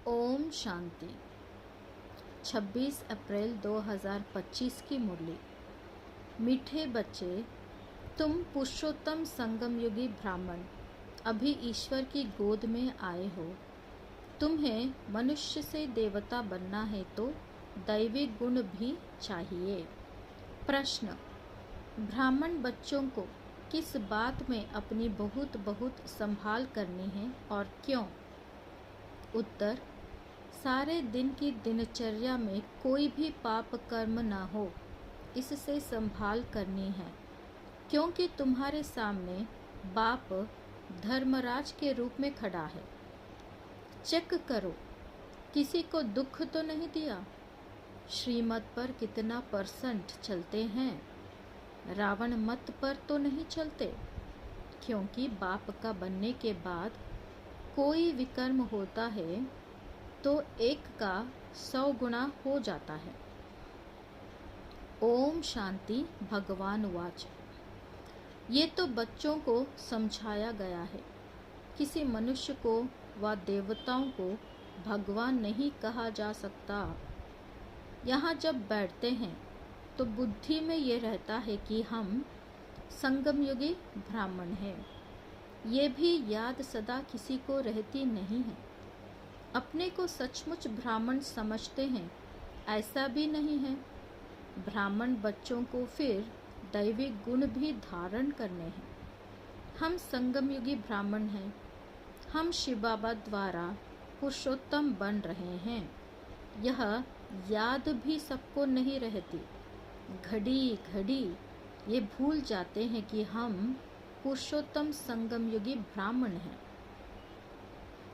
ओम शांति। 26 अप्रैल 2025 की मुरली। मीठे बच्चे, तुम पुरुषोत्तम संगम युगी ब्राह्मण अभी ईश्वर की गोद में आए हो। तुम्हें मनुष्य से देवता बनना है तो दैवी गुण भी चाहिए। प्रश्न: ब्राह्मण बच्चों को किस बात में अपनी बहुत बहुत संभाल करनी है और क्यों? उत्तर: सारे दिन की दिनचर्या में कोई भी पाप कर्म ना हो, इससे संभाल करनी है, क्योंकि तुम्हारे सामने बाप धर्मराज के रूप में खड़ा है। चेक करो, किसी को दुख तो नहीं दिया? श्रीमत पर कितना % चलते हैं? रावण मत पर तो नहीं चलते, क्योंकि बाप का बनने के बाद कोई विकर्म होता है तो 1 का 100 गुना हो जाता है। ओम शांति। भगवान वाच। ये तो बच्चों को समझाया गया है। किसी मनुष्य को व देवताओं को भगवान नहीं कहा जा सकता। यहाँ जब बैठते हैं तो बुद्धि में ये रहता है कि हम संगमयुगी ब्राह्मण हैं। ये भी याद सदा किसी को रहती नहीं है। अपने को सचमुच ब्राह्मण समझते हैं, ऐसा भी नहीं है। ब्राह्मण बच्चों को फिर दैवी गुण भी धारण करने हैं। हम संगमयुगी ब्राह्मण हैं। हम शिव बाबा द्वारा पुरुषोत्तम बन रहे हैं। यह याद भी सबको नहीं रहती। घड़ी घड़ी ये भूल जाते हैं कि हम पुरुषोत्तम संगमयुगी ब्राह्मण हैं।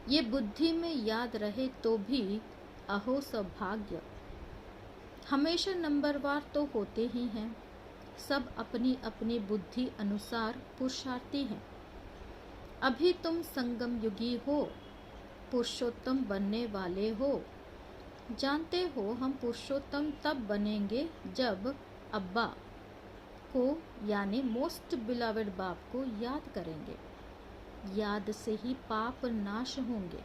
ये बुद्धि में याद रहे तो भी अहो सौभाग्य। हमेशा नंबरवार तो होते ही हैं। सब अपनी अपनी बुद्धि अनुसार पुरुषार्थी हैं। अभी तुम संगम युगी हो, पुरुषोत्तम बनने वाले हो। जानते हो हम पुरुषोत्तम तब बनेंगे जब अब्बा को यानी मोस्ट बिलवेड बाप को याद करेंगे। याद से ही पाप नाश होंगे।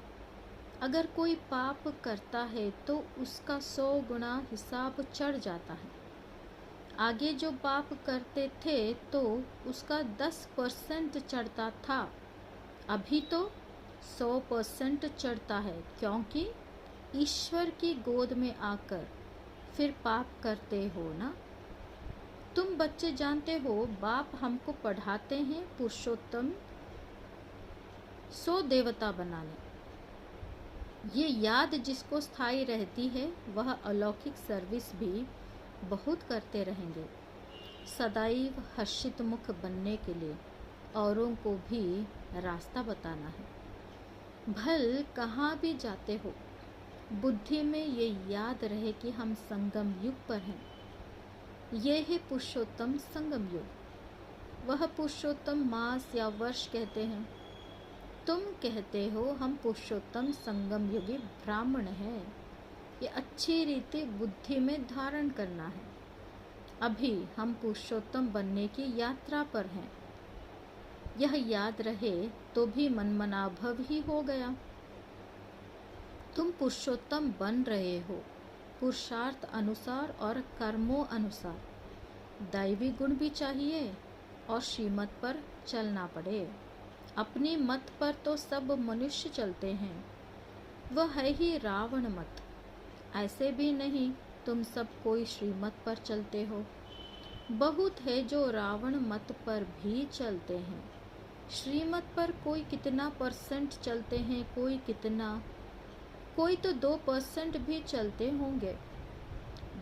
अगर कोई पाप करता है तो उसका 100 गुना हिसाब चढ़ जाता है। आगे जो पाप करते थे तो उसका 10% चढ़ता था, अभी तो 100% चढ़ता है, क्योंकि ईश्वर की गोद में आकर फिर पाप करते हो ना। तुम बच्चे जानते हो बाप हमको पढ़ाते हैं पुरुषोत्तम 100 देवता बनाने। ये याद जिसको स्थायी रहती है वह अलौकिक सर्विस भी बहुत करते रहेंगे। सदैव हर्षित मुख बनने के लिए औरों को भी रास्ता बताना है। भल कहाँ भी जाते हो, बुद्धि में ये याद रहे कि हम संगम युग पर हैं। ये है पुरुषोत्तम संगम युग। वह पुरुषोत्तम मास या वर्ष कहते हैं। तुम कहते हो हम पुरुषोत्तम संगम युगी ब्राह्मण हैं। ये अच्छी रीति बुद्धि में धारण करना है। अभी हम पुरुषोत्तम बनने की यात्रा पर हैं। यह याद रहे तो भी मनमनाभव ही हो गया। तुम पुरुषोत्तम बन रहे हो पुरुषार्थ अनुसार और कर्मों अनुसार। दैवी गुण भी चाहिए और श्रीमत पर चलना पड़े। अपनी मत पर तो सब मनुष्य चलते हैं, वह है ही रावण मत। ऐसे भी नहीं तुम सब कोई श्रीमत पर चलते हो। बहुत है जो रावण मत पर भी चलते हैं। श्रीमत पर कोई कितना % चलते हैं, कोई कितना, कोई तो 2% भी चलते होंगे।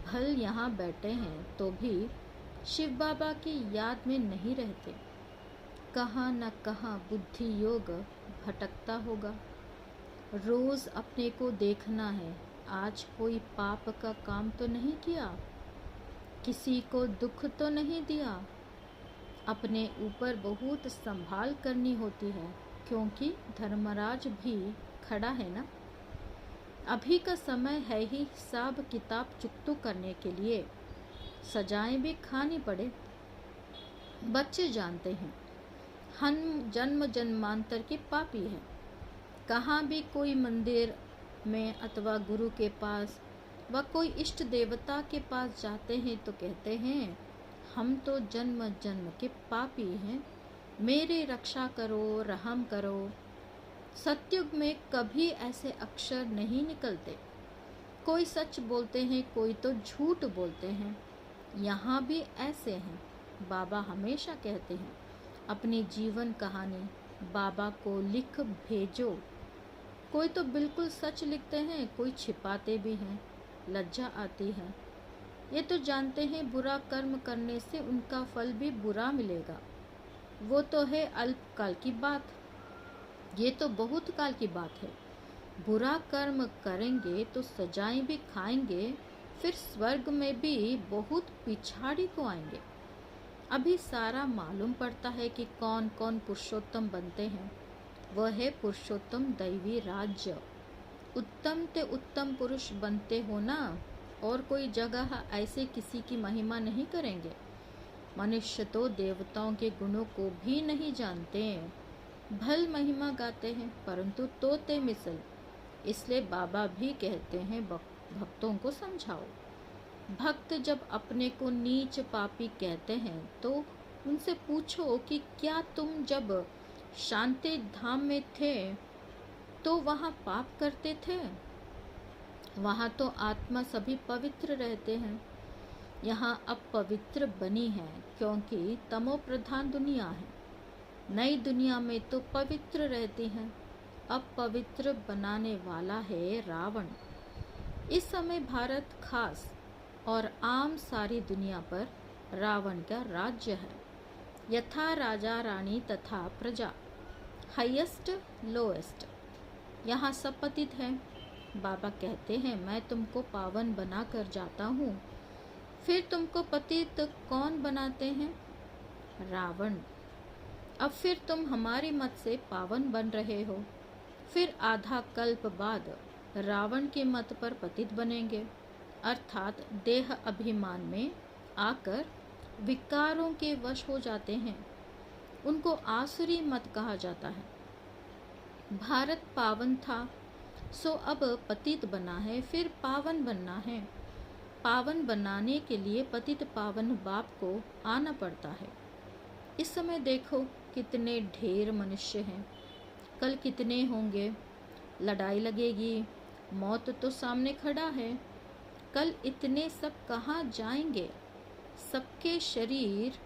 भल यहाँ बैठे हैं तो भी शिव बाबा की याद में नहीं रहते। कहाँ न कहाँ बुद्धि योग भटकता होगा। रोज अपने को देखना है, आज कोई पाप का काम तो नहीं किया, किसी को दुख तो नहीं दिया। अपने ऊपर बहुत संभाल करनी होती है, क्योंकि धर्मराज भी खड़ा है ना। अभी का समय है ही हिसाब किताब चुकतू करने के लिए, सजाएं भी खानी पड़े। बच्चे जानते हैं हम जन्म जन्मांतर के पापी हैं। कहाँ भी कोई मंदिर में अथवा गुरु के पास व कोई इष्ट देवता के पास जाते हैं तो कहते हैं, हम तो जन्म जन्म के पापी हैं, मेरी रक्षा करो, रहम करो। सतयुग में कभी ऐसे अक्षर नहीं निकलते। कोई सच बोलते हैं, कोई तो झूठ बोलते हैं। यहाँ भी ऐसे हैं। बाबा हमेशा कहते हैं, अपनी जीवन कहानी बाबा को लिख भेजो। कोई तो बिल्कुल सच लिखते हैं, कोई छिपाते भी हैं। लज्जा आती है। ये तो जानते हैं बुरा कर्म करने से उनका फल भी बुरा मिलेगा। वो तो है अल्पकाल की बात, ये तो बहुत काल की बात है। बुरा कर्म करेंगे तो सजाएं भी खाएंगे, फिर स्वर्ग में भी बहुत पिछाड़ी को आएंगे। अभी सारा मालूम पड़ता है कि कौन कौन पुरुषोत्तम बनते हैं। वह है पुरुषोत्तम दैवी राज्य। उत्तम ते उत्तम पुरुष बनते हो ना, और कोई जगह ऐसे किसी की महिमा नहीं करेंगे। मनुष्य तो देवताओं के गुणों को भी नहीं जानते, भल महिमा गाते हैं परंतु तोते मिसल। इसलिए बाबा भी कहते हैं भक्तों को समझाओ। भक्त जब अपने को नीच पापी कहते हैं तो उनसे पूछो कि क्या तुम जब शांति धाम में थे तो वहाँ पाप करते थे? वहाँ तो आत्मा सभी पवित्र रहते हैं। यहाँ अब पवित्र बनी है क्योंकि तमो प्रधान दुनिया है। नई दुनिया में तो पवित्र रहती हैं। अब पवित्र बनाने वाला है रावण। इस समय भारत खास और आम सारी दुनिया पर रावण का राज्य है। यथा राजा रानी तथा प्रजा, हाईएस्ट लोएस्ट। यहाँ सब पतित है। बाबा कहते हैं, मैं तुमको पावन बना कर जाता हूँ। फिर तुमको पतित कौन बनाते हैं? रावण। अब फिर तुम हमारी मत से पावन बन रहे हो। फिर आधा कल्प बाद रावण के मत पर पतित बनेंगे, अर्थात देह अभिमान में आकर विकारों के वश हो जाते हैं। उनको आसुरी मत कहा जाता है। भारत पावन था सो अब पतित बना है, फिर पावन बनना है। पावन बनाने के लिए पतित पावन बाप को आना पड़ता है। इस समय देखो कितने ढेर मनुष्य हैं, कल कितने होंगे। लड़ाई लगेगी, मौत तो सामने खड़ा है। कल इतने सब कहाँ जाएंगे? सबके शरीर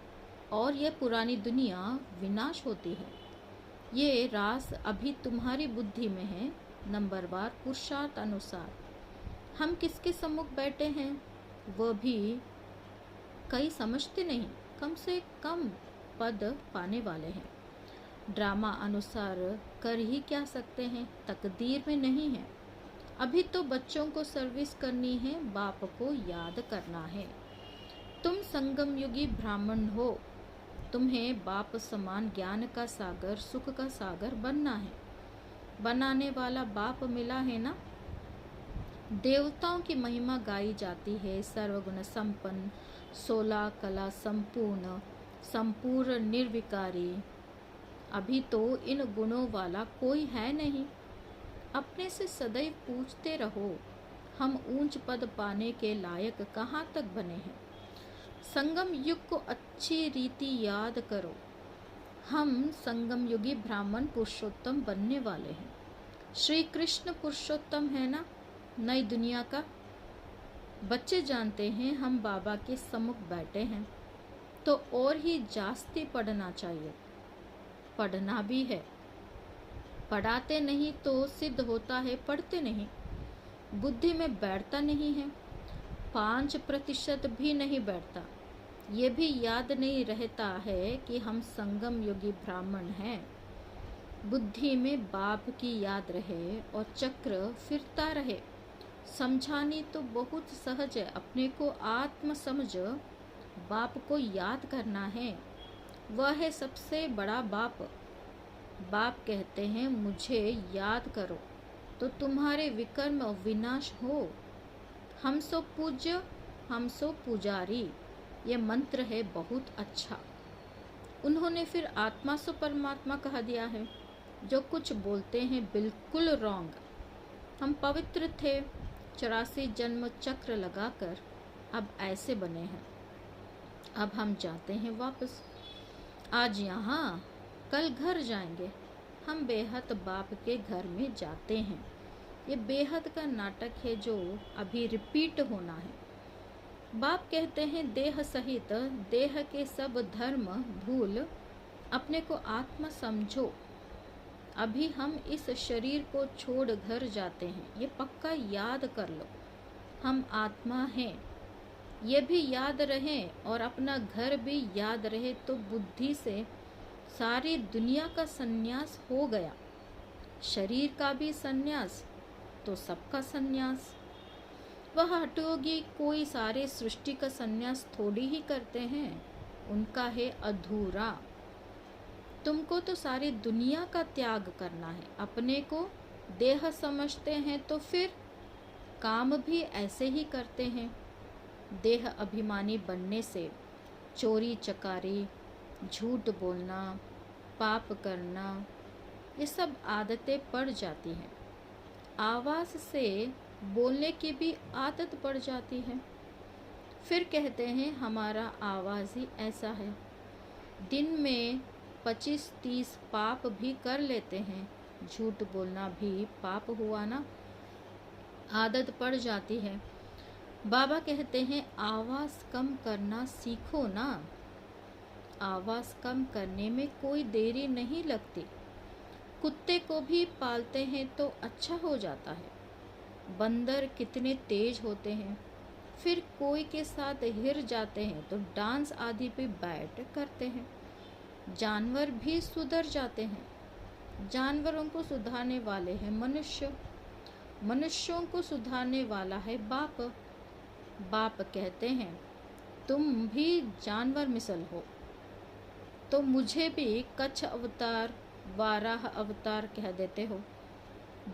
और यह पुरानी दुनिया विनाश होती है। ये रास अभी तुम्हारी बुद्धि में है। नंबरवार पुरुषार्थ अनुसार हम किसके सम्मुख बैठे हैं वह भी कई समझते नहीं। कम से कम पद पाने वाले हैं। ड्रामा अनुसार कर ही क्या सकते हैं, तकदीर में नहीं है। अभी तो बच्चों को सर्विस करनी है, बाप को याद करना है। तुम संगम युगी ब्राह्मण हो, तुम्हें बाप समान ज्ञान का सागर, सुख का सागर बनना है। बनाने वाला बाप मिला है ना। देवताओं की महिमा गाई जाती है। सर्वगुण संपन्न, 16 कला संपूर्ण, संपूर्ण निर्विकारी। अभी तो इन गुणों वाला कोई है नहीं। अपने से सदैव पूछते रहो, हम ऊंच पद पाने के लायक कहाँ तक बने हैं। संगम युग को अच्छी रीति याद करो। हम संगम युगी ब्राह्मण पुरुषोत्तम बनने वाले हैं। श्री कृष्ण पुरुषोत्तम है ना नई दुनिया का। बच्चे जानते हैं हम बाबा के सम्मुख बैठे हैं, तो और ही जास्ती पढ़ना चाहिए। पढ़ना भी है। पढ़ाते नहीं तो सिद्ध होता है पढ़ते नहीं। बुद्धि में बैठता नहीं है। 5% भी नहीं बैठता। ये भी याद नहीं रहता है कि हम संगम योगी ब्राह्मण हैं। बुद्धि में बाप की याद रहे और चक्र फिरता रहे। समझानी तो बहुत सहज है। अपने को आत्म समझ बाप को याद करना है। वह है सबसे बड़ा बाप। बाप कहते हैं, मुझे याद करो तो तुम्हारे विकर्म विनाश हो। हम सो पूज्य, हम सो पुजारी। ये मंत्र है बहुत अच्छा। उन्होंने फिर आत्मा सो परमात्मा कहा दिया है। जो कुछ बोलते हैं बिल्कुल रॉन्ग। हम पवित्र थे, 84 जन्म चक्र लगाकर अब ऐसे बने हैं। अब हम जाते हैं वापस। आज यहाँ, कल घर जाएंगे। हम बेहद बाप के घर में जाते हैं। ये बेहद का नाटक है जो अभी रिपीट होना है। बाप कहते हैं देह सहित देह के सब धर्म भूल अपने को आत्मा समझो। अभी हम इस शरीर को छोड़ घर जाते हैं, ये पक्का याद कर लो। हम आत्मा हैं, ये भी याद रहे और अपना घर भी याद रहे तो बुद्धि से सारी दुनिया का संन्यास हो गया। शरीर का भी संन्यास तो सबका संन्यास। वह हठयोगी कोई सारे सृष्टि का संन्यास थोड़ी ही करते हैं, उनका है अधूरा। तुमको तो सारी दुनिया का त्याग करना है। अपने को देह समझते हैं तो फिर काम भी ऐसे ही करते हैं। देह अभिमानी बनने से चोरी चकारी, झूठ बोलना, पाप करना, ये सब आदतें पड़ जाती हैं। आवाज़ से बोलने की भी आदत पड़ जाती है। फिर कहते हैं हमारा आवाज़ ही ऐसा है। दिन में 25-30 पाप भी कर लेते हैं। झूठ बोलना भी पाप हुआ ना, आदत पड़ जाती है। बाबा कहते हैं आवाज़ कम करना सीखो ना। आवाज़ कम करने में कोई देरी नहीं लगती। कुत्ते को भी पालते हैं तो अच्छा हो जाता है। बंदर कितने तेज होते हैं, फिर कोई के साथ हिर जाते हैं तो डांस आदि पे बैठ करते हैं। जानवर भी सुधर जाते हैं। जानवरों को सुधारने वाले हैं मनुष्य, मनुष्यों को सुधारने वाला है बाप। बाप कहते हैं तुम भी जानवर मिसल हो, तो मुझे भी कच्छ अवतार, वाराह अवतार कह देते हो।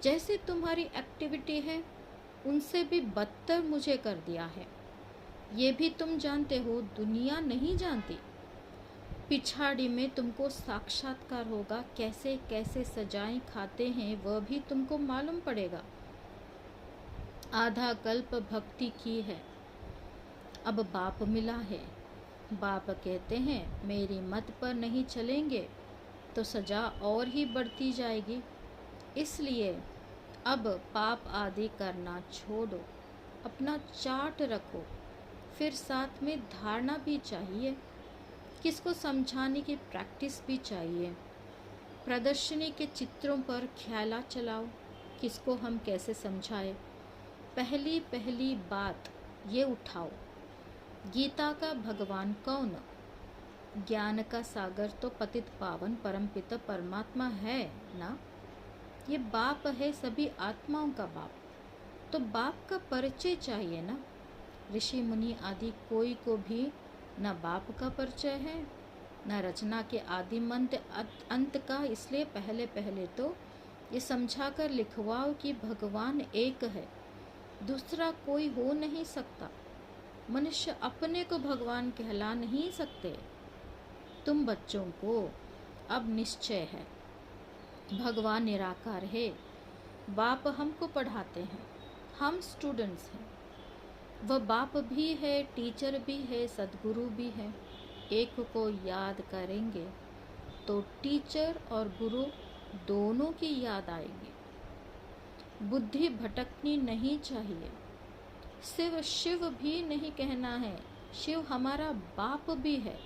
जैसे तुम्हारी एक्टिविटी है उनसे भी बदतर मुझे कर दिया है। ये भी तुम जानते हो, दुनिया नहीं जानती। पिछाड़ी में तुमको साक्षात्कार होगा, कैसे कैसे सजाएं खाते हैं वह भी तुमको मालूम पड़ेगा। आधा कल्प भक्ति की है, अब बाप मिला है। बाप कहते हैं मेरी मत पर नहीं चलेंगे तो सजा और ही बढ़ती जाएगी। इसलिए अब पाप आदि करना छोड़ो, अपना चार्ट रखो। फिर साथ में धारणा भी चाहिए, किसको समझाने की प्रैक्टिस भी चाहिए। प्रदर्शनी के चित्रों पर ख्याल चलाओ, किसको हम कैसे समझाए। पहली पहली बात ये उठाओ, गीता का भगवान कौन? ज्ञान का सागर तो पतित पावन परमपिता परमात्मा है ना। ये बाप है सभी आत्माओं का बाप, तो बाप का परिचय चाहिए ना। ऋषि मुनि आदि कोई को भी न बाप का परिचय है, न रचना के आदि मंत्र अंत का। इसलिए पहले पहले तो ये समझा कर लिखवाओ कि भगवान एक है, दूसरा कोई हो नहीं सकता। मनुष्य अपने को भगवान कहला नहीं सकते। तुम बच्चों को अब निश्चय है भगवान निराकार है। बाप हमको पढ़ाते हैं, हम स्टूडेंट्स हैं। वह बाप भी है, टीचर भी है, सद्गुरु भी है। एक को याद करेंगे तो टीचर और गुरु दोनों की याद आएगी। बुद्धि भटकनी नहीं चाहिए। शिव शिव भी नहीं कहना है, शिव हमारा बाप भी है,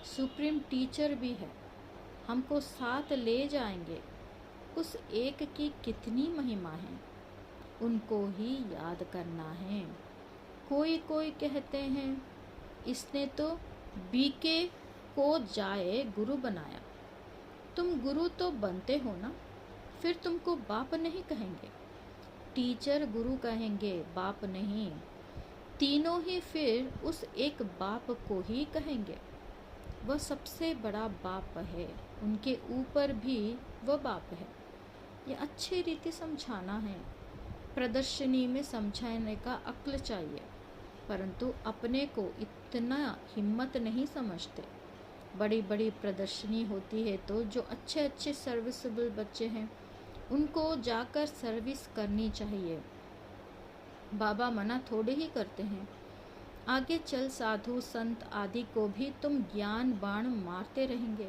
सुप्रीम टीचर भी है, हमको साथ ले जाएंगे। उस एक की कितनी महिमा है, उनको ही याद करना है। कोई कोई कहते हैं इसने तो बीके को जाए गुरु बनाया। तुम गुरु तो बनते हो ना, फिर तुमको बाप नहीं कहेंगे। टीचर गुरु कहेंगे, बाप नहीं। तीनों ही फिर उस एक बाप को ही कहेंगे। वह सबसे बड़ा बाप है, उनके ऊपर भी वह बाप है। ये अच्छी रीति समझाना है। प्रदर्शनी में समझाने का अक्ल चाहिए, परंतु अपने को इतना हिम्मत नहीं समझते। बड़ी बड़ी प्रदर्शनी होती है तो जो अच्छे अच्छे सर्विसेबल बच्चे हैं उनको जाकर सर्विस करनी चाहिए। बाबा मना थोड़े ही करते हैं। आगे चल साधु संत आदि को भी तुम ज्ञान बाण मारते रहेंगे,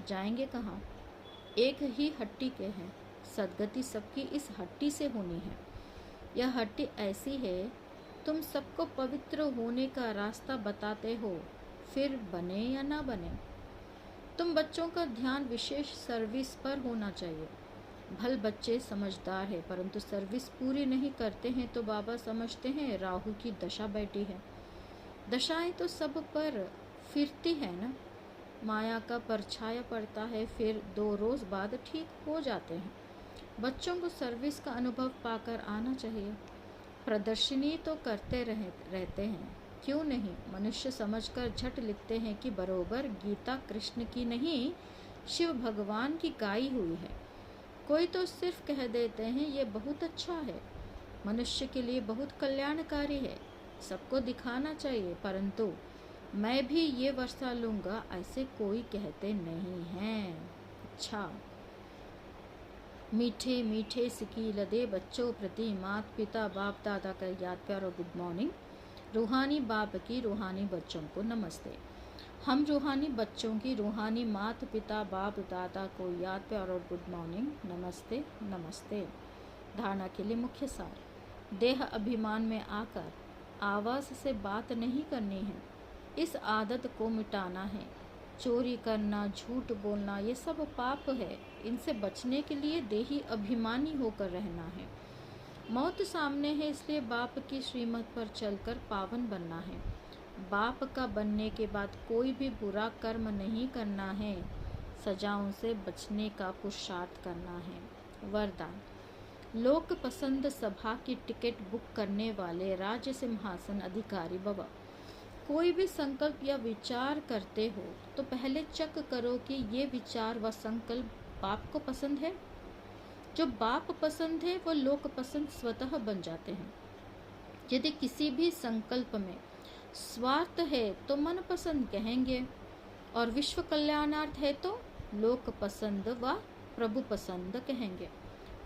जाएंगे कहाँ? एक ही हट्टी के हैं, सदगति सबकी इस हट्टी से होनी है। यह हट्टी ऐसी है, तुम सबको पवित्र होने का रास्ता बताते हो, फिर बने या ना बने। तुम बच्चों का ध्यान विशेष सर्विस पर होना चाहिए। भल बच्चे समझदार है, परंतु सर्विस पूरी नहीं करते हैं तो बाबा समझते हैं राहु की दशा बैठी है। दशाएं तो सब पर फिरती है ना, माया का परछाया पड़ता है, फिर 2 रोज बाद ठीक हो जाते हैं। बच्चों को सर्विस का अनुभव पाकर आना चाहिए। प्रदर्शनी तो करते रहते हैं, क्यों नहीं? मनुष्य समझकर झट लिखते हैं कि बरोबर गीता कृष्ण की नहीं, शिव भगवान की गाई हुई है। कोई तो सिर्फ कह देते हैं ये बहुत अच्छा है, मनुष्य के लिए बहुत कल्याणकारी है, सबको दिखाना चाहिए, परंतु मैं भी ये वर्षा लूँगा ऐसे कोई कहते नहीं हैं। अच्छा, मीठे मीठे सिकी लदे बच्चों प्रति माता पिता बाप दादा का याद प्यार और गुड मॉर्निंग। रूहानी बाप की रूहानी बच्चों को नमस्ते। हम रूहानी बच्चों की रूहानी माता पिता बाप दादा को याद प्यार और गुड मॉर्निंग, नमस्ते नमस्ते। धारणा के लिए मुख्य सार, देह अभिमान में आकर आवाज़ से बात नहीं करनी है, इस आदत को मिटाना है। चोरी करना, झूठ बोलना, ये सब पाप है, इनसे बचने के लिए देही अभिमानी होकर रहना है। मौत सामने है, इसलिए बाप की श्रीमत पर चलकर पावन बनना है। बाप का बनने के बाद कोई भी बुरा कर्म नहीं करना है, सजाओं से बचने का पुरुषार्थ करना है। वरदान, लोक पसंद सभा की टिकट बुक करने वाले राज्य सिंहासन अधिकारी भव। कोई भी संकल्प या विचार करते हो तो पहले चेक करो कि ये विचार व संकल्प बाप को पसंद है। जो बाप पसंद है वो लोक पसंद स्वतः बन जाते हैं। यदि किसी भी संकल्प में स्वार्थ है तो मन पसंद कहेंगे, और विश्व कल्याणार्थ है तो लोक पसंद व प्रभु पसंद कहेंगे।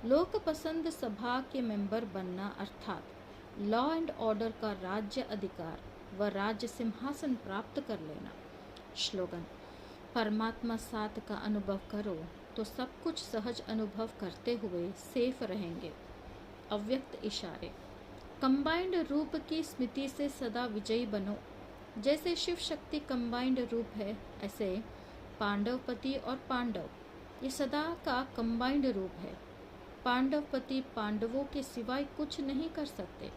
लोक पसंद सभा के मेंबर बनना अर्थात लॉ एंड ऑर्डर का राज्य अधिकार व राज्य सिंहासन प्राप्त कर लेना। श्लोगन, परमात्मा साथ का अनुभव करो तो सब कुछ सहज अनुभव करते हुए सेफ रहेंगे। अव्यक्त इशारे, कंबाइंड रूप की स्मृति से सदा विजयी बनो। जैसे शिव शक्ति कंबाइंड रूप है, ऐसे पांडवपति और पांडव ये सदा का कंबाइंड रूप है। पांडवपति पांडवों के सिवाय कुछ नहीं कर सकते।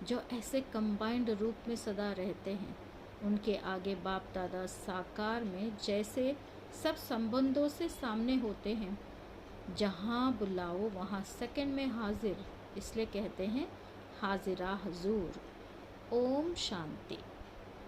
जो ऐसे कंबाइंड रूप में सदा रहते हैं, उनके आगे बाप दादा साकार में जैसे सब संबंधों से सामने होते हैं। जहाँ बुलाओ वहाँ सेकंड में हाजिर, इसलिए कहते हैं हाजिरा हजूर। ओम शांति।